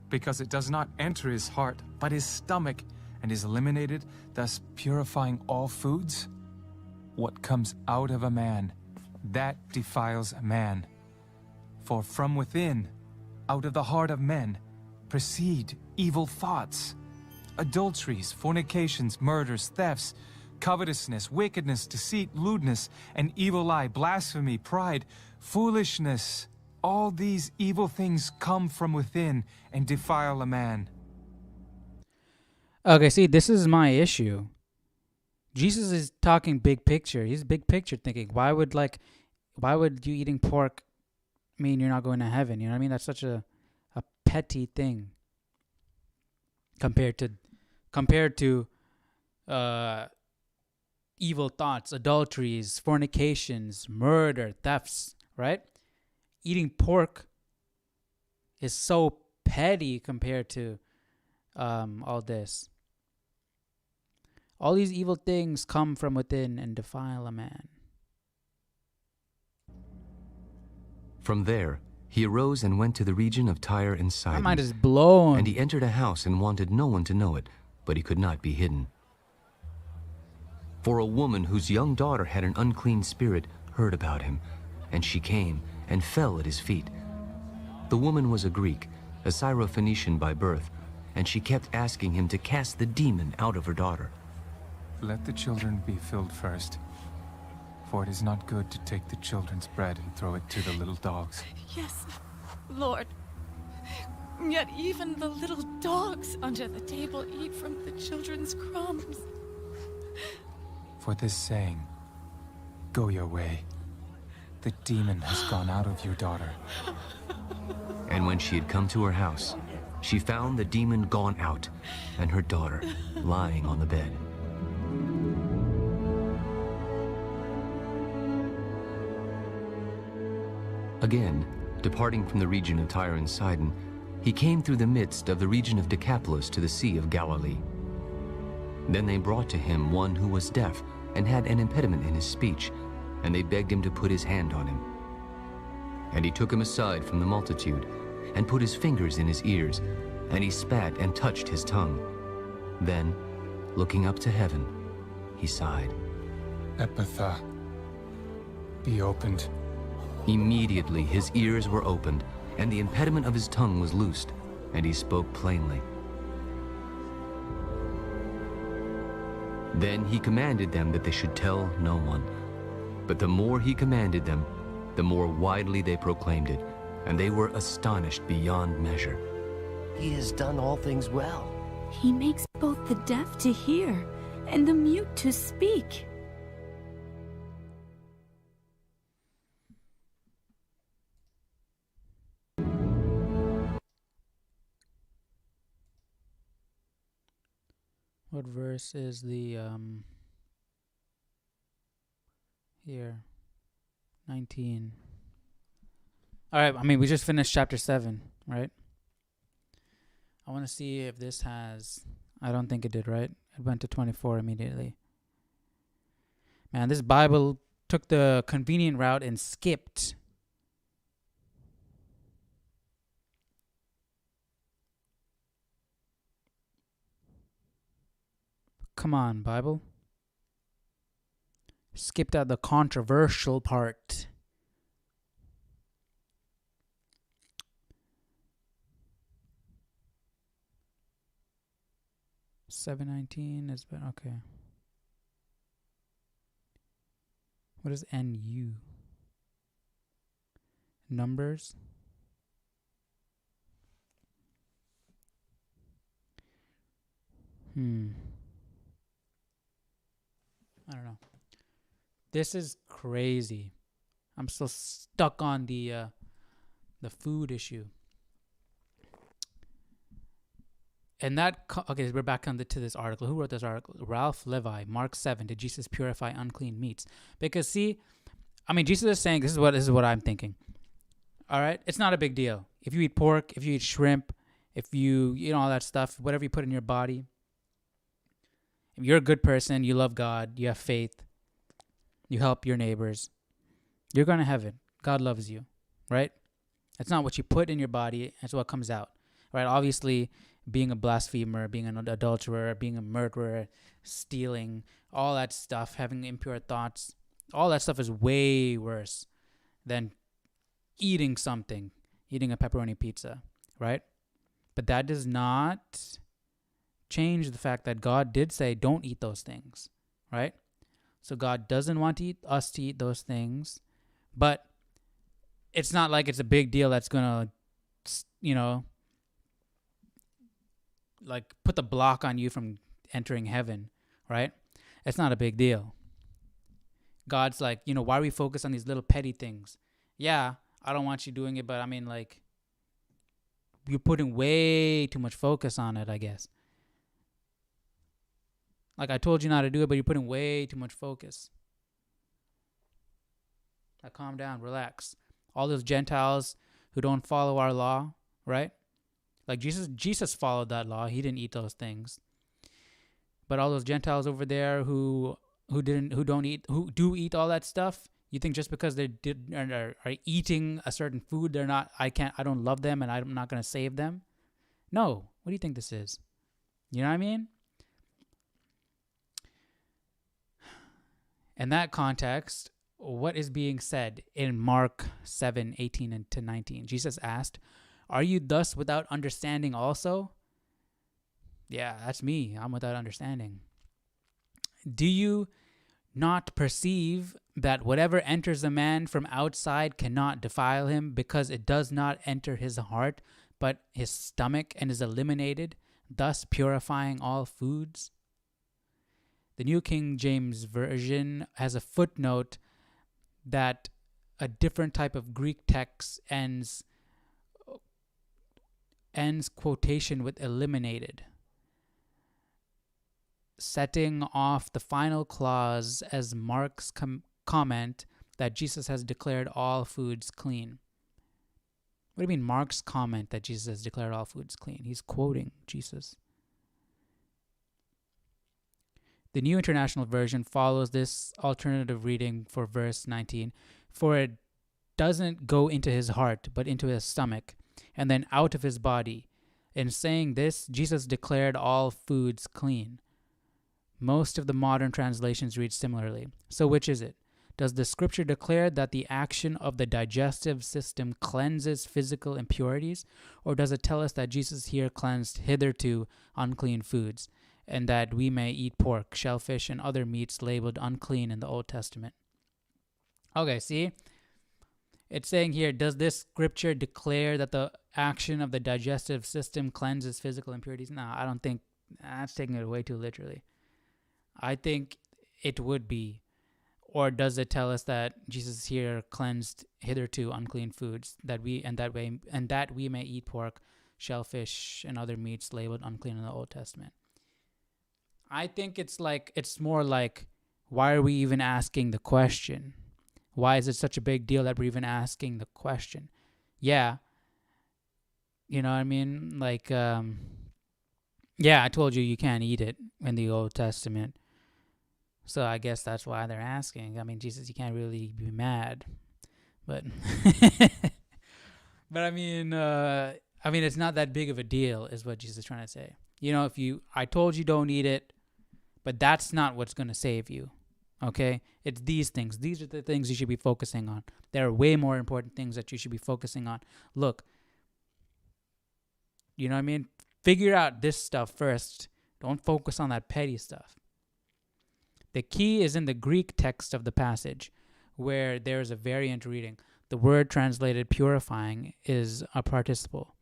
because it does not enter his heart, but his stomach, and is eliminated, thus purifying all foods? What comes out of a man, that defiles a man. For from within, out of the heart of men, proceed evil thoughts, adulteries, fornications, murders, thefts, covetousness, wickedness, deceit, lewdness, an evil eye, blasphemy, pride, foolishness. All these evil things come from within and defile a man. Okay, see, this is my issue. Jesus is talking big picture. He's big picture thinking. Why would you eating pork mean you're not going to heaven? You know what I mean? That's such a petty thing compared to evil thoughts, adulteries, fornications, murder, thefts, right? Eating pork is so petty compared to all this. All these evil things come from within and defile a man. From there, he arose and went to the region of Tyre and Sidon. My mind is blown. And he entered a house and wanted no one to know it, but he could not be hidden. For a woman whose young daughter had an unclean spirit heard about him, and she came and fell at his feet. The woman was a Greek, a Syrophoenician by birth, and she kept asking him to cast the demon out of her daughter. Let the children be filled first, for it is not good to take the children's bread and throw it to the little dogs. Yes, Lord. Yet even the little dogs under the table eat from the children's crumbs. For this saying, go your way. The demon has gone out of your daughter. And when she had come to her house, she found the demon gone out, and her daughter lying on the bed. Again, departing from the region of Tyre and Sidon, he came through the midst of the region of Decapolis to the Sea of Galilee. Then they brought to him one who was deaf and had an impediment in his speech, and they begged him to put his hand on him. And he took him aside from the multitude, and put his fingers in his ears, and he spat and touched his tongue. Then, looking up to heaven, he sighed. Epitha, be opened. Immediately his ears were opened, and the impediment of his tongue was loosed, and he spoke plainly. Then he commanded them that they should tell no one. But the more he commanded them, the more widely they proclaimed it, and they were astonished beyond measure. He has done all things well. He makes both the deaf to hear and the mute to speak. What verse is the here? 19. All right, I mean, we just finished chapter 7, right? I want to see if this has... I don't think it did, right? It went to 24 immediately. Man, this Bible took the convenient route and skipped. Come on, Bible. Skipped out the controversial part. $7.19 is better. Okay. What is NU? Numbers? I don't know. This is crazy. I'm still stuck on the food issue. And that, okay, we're back to this article. Who wrote this article? Ralph Levi, Mark 7, did Jesus purify unclean meats? Because see, I mean, Jesus is saying, this is what I'm thinking. All right? It's not a big deal. If you eat pork, if you eat shrimp, if you eat all that stuff, whatever you put in your body, if you're a good person, you love God, you have faith, you help your neighbors, you're going to heaven. God loves you, right? It's not what you put in your body, it's what comes out. right? Obviously, being a blasphemer, being an adulterer, being a murderer, stealing, all that stuff, having impure thoughts, all that stuff is way worse than eating something, eating a pepperoni pizza, right? But that does not change the fact that God did say, don't eat those things, right? So God doesn't want us to eat those things, but it's not like it's a big deal that's going to, like put the block on you from entering heaven, right? It's not a big deal. God's like, why we focus on these little petty things? Yeah, I don't want you doing it, but I mean, like, you're putting way too much focus on it, I guess. Like, I told you not to do it, but you're putting way too much focus. Like, calm down, relax. All those Gentiles who don't follow our law, right? Like, Jesus followed that law. He didn't eat those things. But all those Gentiles over there who do eat all that stuff, you think just because they are eating a certain food, I don't love them and I'm not going to save them? No. What do you think this is? You know what I mean? In that context, what is being said in Mark 7:18-19? Jesus asked, "Are you thus without understanding also?" Yeah, that's me. I'm without understanding. "Do you not perceive that whatever enters a man from outside cannot defile him, because it does not enter his heart, but his stomach, and is eliminated, thus purifying all foods?" The New King James Version has a footnote that a different type of Greek text ends quotation with eliminated, setting off the final clause as Mark's comment that Jesus has declared all foods clean. What do you mean Mark's comment that Jesus has declared all foods clean? He's quoting Jesus. The New International Version follows this alternative reading for verse 19. "For it doesn't go into his heart, but into his stomach, and then out of his body. In saying this, Jesus declared all foods clean." Most of the modern translations read similarly. So which is it? Does the scripture declare that the action of the digestive system cleanses physical impurities, or does it tell us that Jesus here cleansed hitherto unclean foods, and that we may eat pork, shellfish, and other meats labeled unclean in the Old Testament? Okay, see? It's saying here, does this scripture declare that the action of the digestive system cleanses physical impurities? No, I don't think. That's taking it way too literally. I think it would be. Or does it tell us that Jesus here cleansed hitherto unclean foods, that we may eat pork, shellfish, and other meats labeled unclean in the Old Testament? I think it's more like, why are we even asking the question? Why is it such a big deal that we're even asking the question? Yeah. You know what I mean? Like, yeah, I told you can't eat it in the Old Testament. So I guess that's why they're asking. I mean, Jesus, you can't really be mad. But, but I mean, it's not that big of a deal is what Jesus is trying to say. I told you don't eat it, but that's not what's going to save you. Okay? It's these things. These are the things you should be focusing on. There are way more important things that you should be focusing on. Look, you know what I mean? Figure out this stuff first. Don't focus on that petty stuff. The key is in the Greek text of the passage, where there is a variant reading. The word translated purifying is a participle.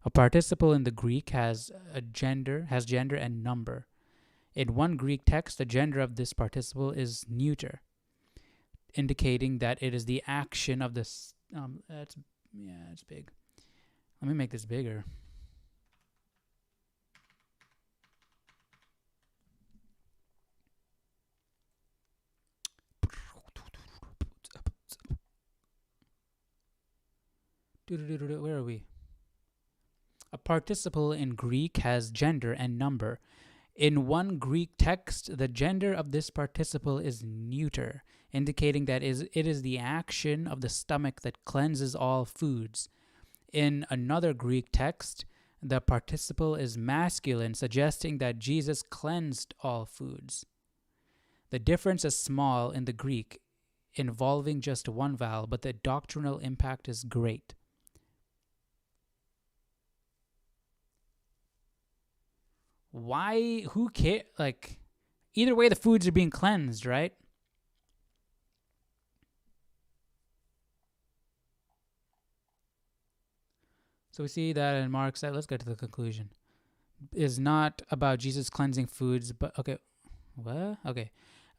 A participle in the Greek has gender and number. In one Greek text, the gender of this participle is neuter, indicating that it is the action of this. It's big. Let me make this bigger. Where are we? A participle in Greek has gender and number. In one Greek text, the gender of this participle is neuter, indicating that it is the action of the stomach that cleanses all foods. In another Greek text, The participle is masculine, suggesting that Jesus cleansed all foods. The difference is small in the Greek, involving just one vowel, but the doctrinal impact is great. Why? Who cares? Like, either way, the foods are being cleansed, right? So we see that in Mark 7. Let's get to the conclusion. Is not about Jesus cleansing foods, but okay. What? Okay.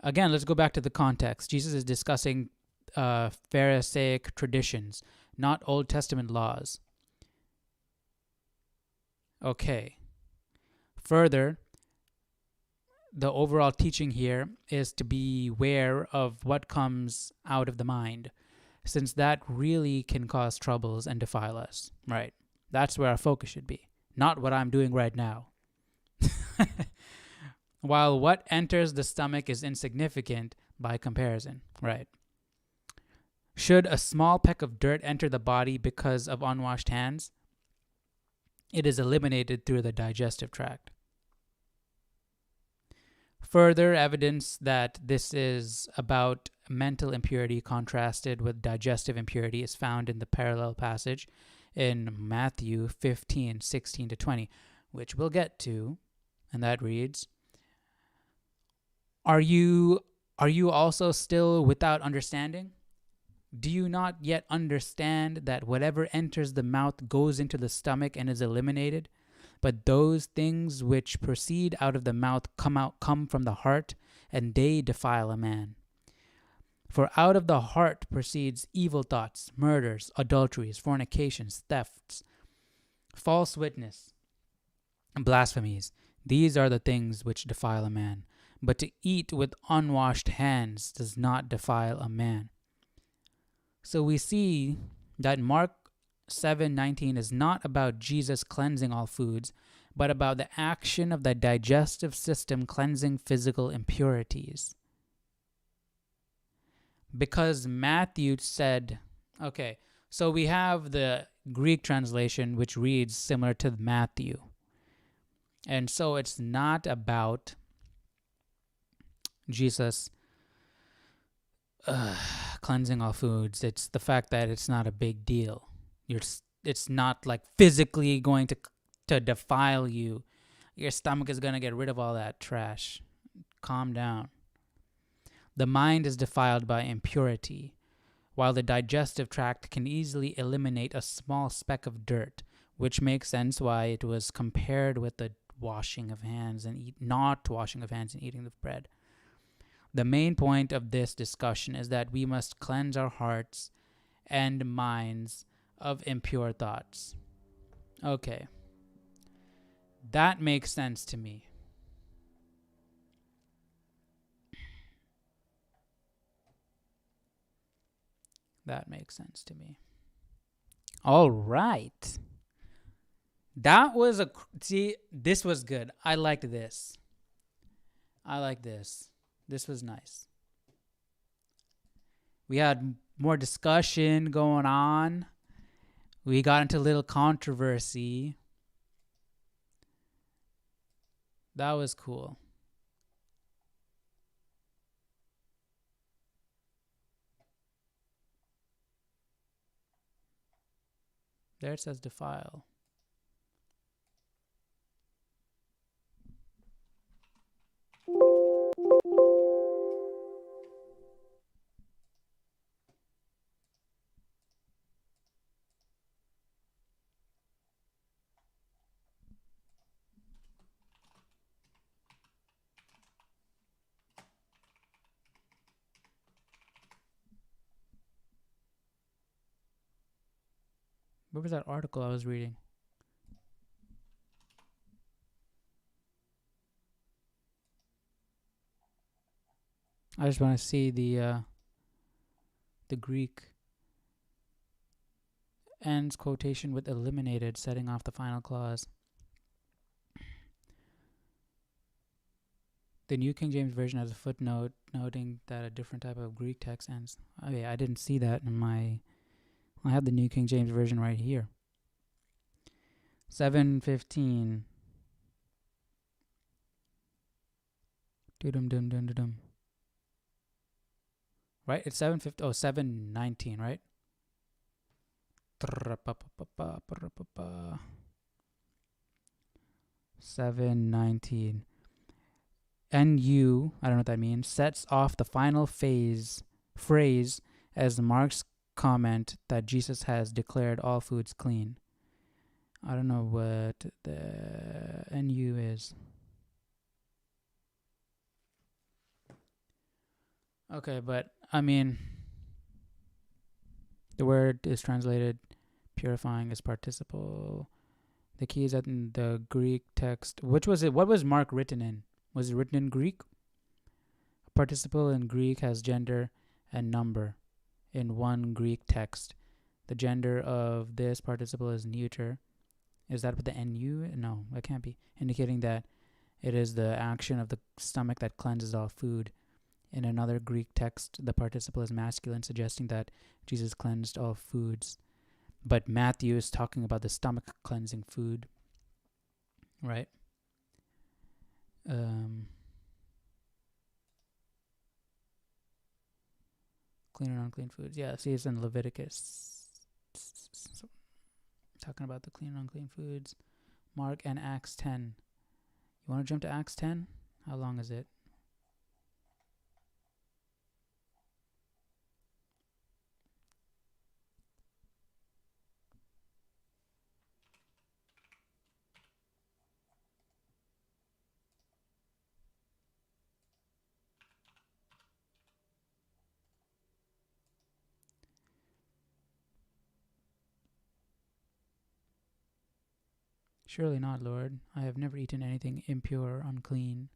Again, let's go back to the context. Jesus is discussing Pharisaic traditions, not Old Testament laws. Okay. Further, the overall teaching here is to be aware of what comes out of the mind, since that really can cause troubles and defile us, right? That's where our focus should be, not what I'm doing right now. While what enters the stomach is insignificant by comparison, right? Should a small peck of dirt enter the body because of unwashed hands, it is eliminated through the digestive tract. Further evidence that this is about mental impurity contrasted with digestive impurity is found in the parallel passage in Matthew 15:16-20, which we'll get to, and that reads, Are you also still without understanding? Do you not yet understand that whatever enters the mouth goes into the stomach and is eliminated? But those things which proceed out of the mouth come from the heart, and they defile a man. For out of the heart proceeds evil thoughts, murders, adulteries, fornications, thefts, false witness, and blasphemies. These are the things which defile a man. But to eat with unwashed hands does not defile a man. So we see that Mark 7:19 is not about Jesus cleansing all foods, but about the action of the digestive system cleansing physical impurities. Because Matthew said, okay, so we have the Greek translation which reads similar to Matthew. And so it's not about Jesus cleansing all foods. It's the fact that it's not a big deal. It's not like physically going to defile you. Your stomach is going to get rid of all that trash. Calm down. The mind is defiled by impurity, while the digestive tract can easily eliminate a small speck of dirt, which makes sense why it was compared with the washing of hands and not washing of hands and eating of bread. The main point of this discussion is that we must cleanse our hearts and minds of impure thoughts. Okay. That makes sense to me. That makes sense to me. All right. That was this was good. I liked this. This was nice. We had more discussion going on. We got into a little controversy. That was cool. There it says defile. What was that article I was reading? I just want to see the Greek ends quotation with eliminated, setting off the final clause. The New King James Version has a footnote noting that a different type of Greek text ends. Oh yeah, I didn't see that in my... I have the New King James Version right here. 7:15. Dum. Right? It's 7:50. Oh, 7:19, right? 7:19. NU, I don't know what that means, sets off the final phrase as Mark's comment that Jesus has declared all foods clean. I don't know what the NU is. Okay, but I mean, the word is translated purifying as participle. The key is that in the Greek text, which was it? What was Mark written in? Was it written in Greek? A participle in Greek has gender and number in one Greek text. The gender of this participle is neuter. Is that with the NU? No, that can't be. Indicating that it is the action of the stomach that cleanses all food. In another Greek text, the participle is masculine, suggesting that Jesus cleansed all foods. But Matthew is talking about the stomach cleansing food. Right? Clean and unclean foods. Yeah, see, it's in Leviticus. So, talking about the clean and unclean foods. Mark and Acts 10. You want to jump to Acts 10? How long is it? Surely not, Lord. I have never eaten anything impure or unclean.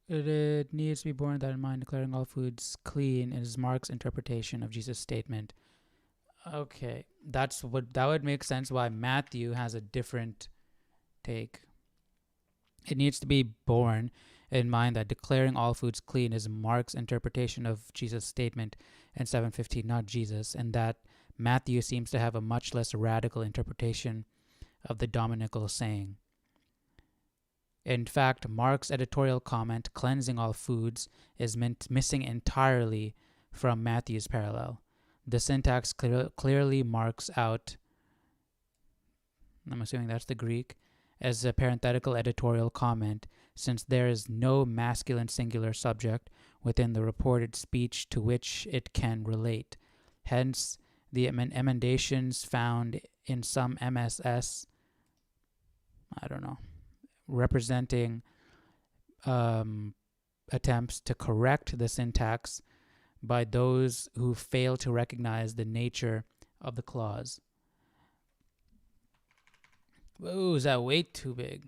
It needs to be borne that in mind, declaring all foods clean is Mark's interpretation of Jesus' statement. Okay, that would make sense why Matthew has a different take. It needs to be borne in mind that declaring all foods clean is Mark's interpretation of Jesus' statement in 7:15, not Jesus, and that Matthew seems to have a much less radical interpretation of the Dominical saying. In fact, Mark's editorial comment, cleansing all foods, is missing entirely from Matthew's parallel. The syntax clearly marks out, I'm assuming that's the Greek, as a parenthetical editorial comment, since there is no masculine singular subject within the reported speech to which it can relate. Hence, the emendations found in some MSS, representing attempts to correct the syntax by those who fail to recognize the nature of the clause. Whoa, is that way too big?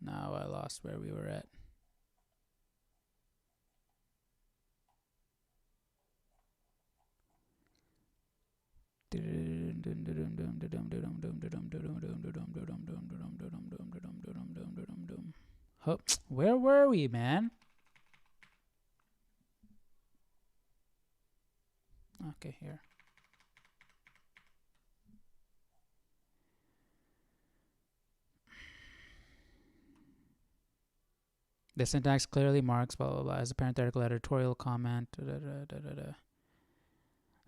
Now I lost where we were at. Where were we, man? Okay, here. The syntax clearly marks blah blah blah as a parenthetical editorial comment.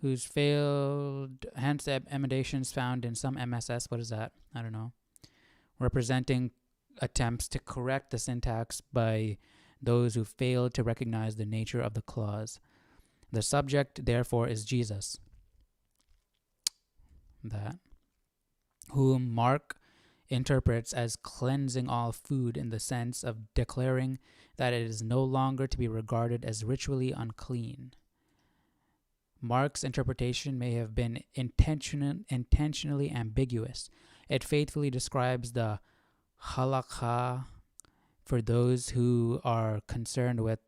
Who's failed, hence the emendations found in some MSS. What is that? I don't know. Representing attempts to correct the syntax by those who failed to recognize the nature of the clause. The subject, therefore, is Jesus. That. Whom Mark interprets as cleansing all food in the sense of declaring that it is no longer to be regarded as ritually unclean. Mark's interpretation may have been intentionally ambiguous. It faithfully describes the halakha for those who are concerned with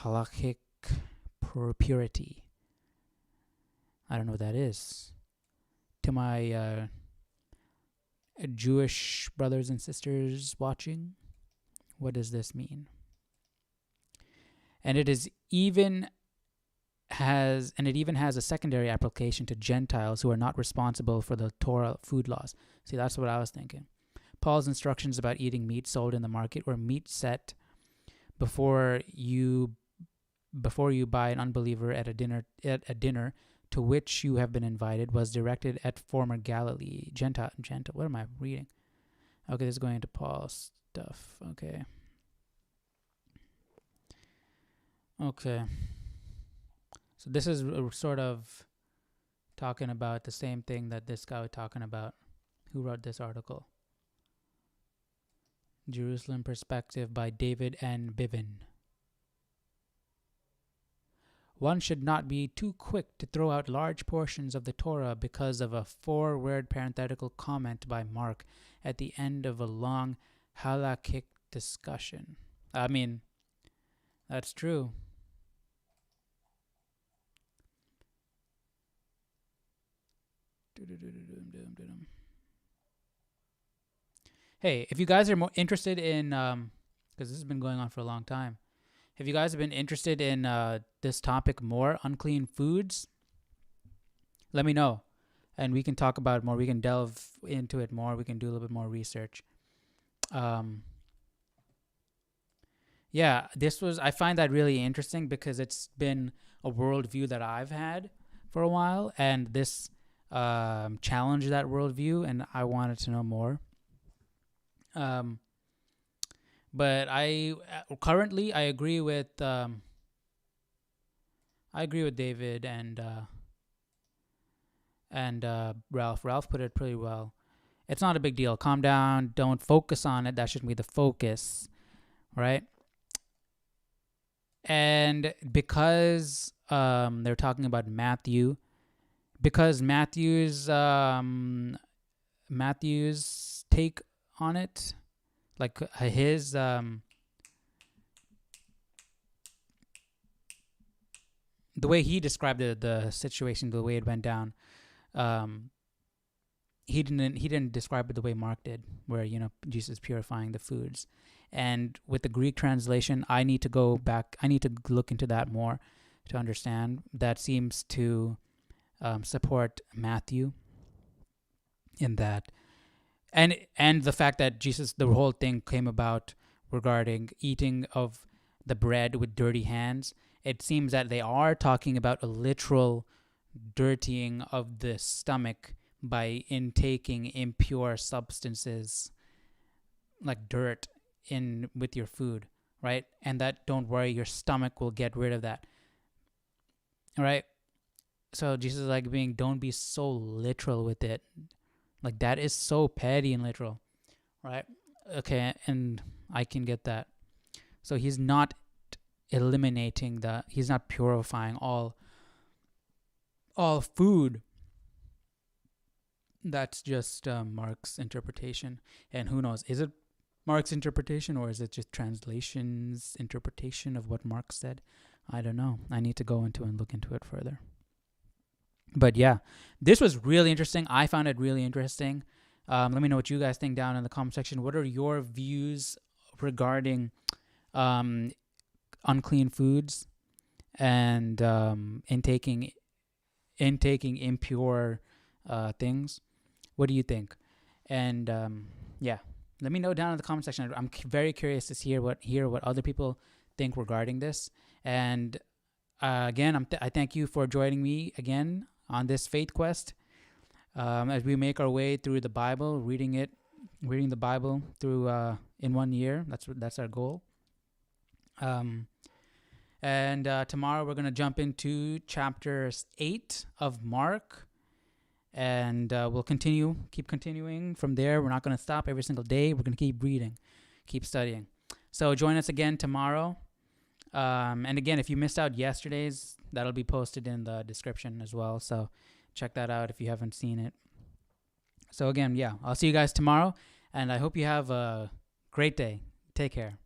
halakhic purity. I don't know what that is. To my Jewish brothers and sisters watching, what does this mean? And it even has a secondary application to Gentiles who are not responsible for the Torah food laws. See, that's what I was thinking. Paul's instructions about eating meat sold in the market or meat set before you buy an unbeliever at a dinner to which you have been invited was directed at former Galilee. Gentile. What am I reading? Okay, this is going into Paul's stuff. Okay. So this is sort of talking about the same thing that this guy was talking about. Who wrote this article? Jerusalem Perspective by David N. Bivin. One should not be too quick to throw out large portions of the Torah because of a 4-word parenthetical comment by Mark at the end of a long halakhic discussion. I mean, that's true. Hey, if you guys are more interested in, because this has been going on for a long time, if you guys have been interested in this topic more, unclean foods, let me know. And we can talk about it more. We can delve into it more. We can do a little bit more research. Yeah, I find that really interesting because it's been a worldview that I've had for a while. And this challenged that worldview, and I wanted to know more. But I currently agree with David and Ralph. Ralph put it pretty well. It's not a big deal. Calm down. Don't focus on it. That shouldn't be the focus, right? And because they're talking about Matthew, because Matthew's take on it, like his the way he described the situation, the way it went down, he didn't describe it the way Mark did, where Jesus purifying the foods. And with the Greek translation, I need to go back. I need to look into that more to understand. That seems to support Matthew in that. And the fact that Jesus, the whole thing came about regarding eating of the bread with dirty hands. It seems that they are talking about a literal dirtying of the stomach by intaking impure substances like dirt in with your food, right? And that, don't worry, your stomach will get rid of that, right? So Jesus is don't be so literal with it. Like, that is so petty and literal, right? Okay, and I can get that. So he's not eliminating he's not purifying all food. That's just Mark's interpretation. And who knows, is it Mark's interpretation or is it just translation's interpretation of what Mark said? I don't know. I need to go into and look into it further. But yeah, this was really interesting. I found it really interesting. Let me know what you guys think down in the comment section. What are your views regarding unclean foods and intaking impure things? What do you think? And yeah, let me know down in the comment section. I'm very curious to hear what other people think regarding this. And again, I thank you for joining me again on this faith quest as we make our way through the Bible, reading the Bible through in 1 year. That's our goal. And tomorrow we're gonna jump into chapter 8 of Mark, and we'll keep continuing from there. We're not gonna stop every single day. We're gonna keep reading, keep studying. So join us again tomorrow. And again, if you missed out yesterday's, that'll be posted in the description as well. So check that out if you haven't seen it. So again, yeah, I'll see you guys tomorrow. And I hope you have a great day. Take care.